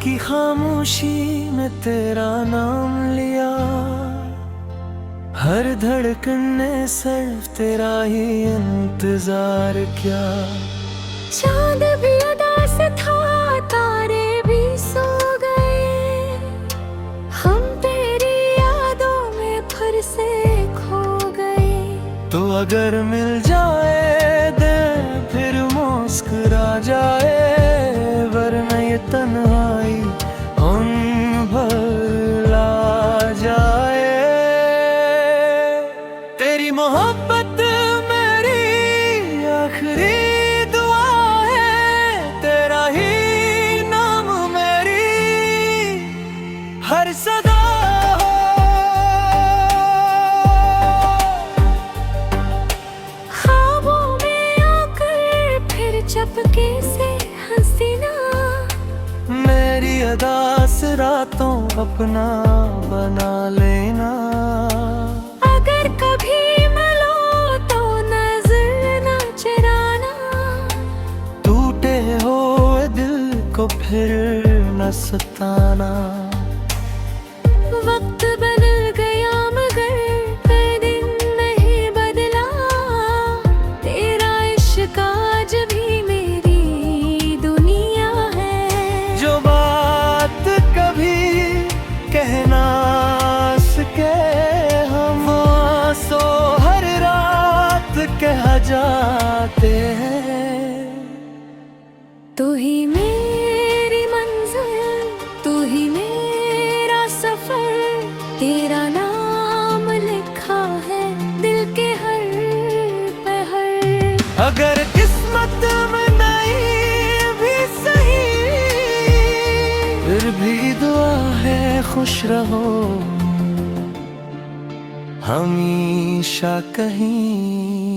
की खामोशी में तेरा नाम लिया, हर धड़कन ने सिर्फ तेरा ही इंतजार किया। चांद भी उदास था, तारे भी सो गए, हम तेरी यादों में फिर से खो गए। तो अगर मिल जाए दिल फिर मुस्कुरा जाए, वरना ये तन्हाई उन भुला जाए। तेरी मोहब्बत मेरी आखिरी दुआ है, तेरा ही नाम मेरी हर सदा हो। ख्वाबों में आकर फिर चपके से हंसीना, मेरी अदा से रातों अपना बना लेना। अगर कभी मिलो तो नजर न चुराना, टूटे हुए दिल को फिर न सताना। वक्त बदल गया मगर कोई दिन नहीं बदला, तेरा इश्क आज भी मेरी दुनिया है। जो बात कभी कहना सके हम, सो हर रात कह जाते हैं। तू ही मेरी मंजिल, तू ही मेरा सफर, तेरा नाम लिखा है दिल के हर पहर। अगर किस्मत में नहीं भी सही, फिर भी दुआ है खुश रहो हमेशा कहीं।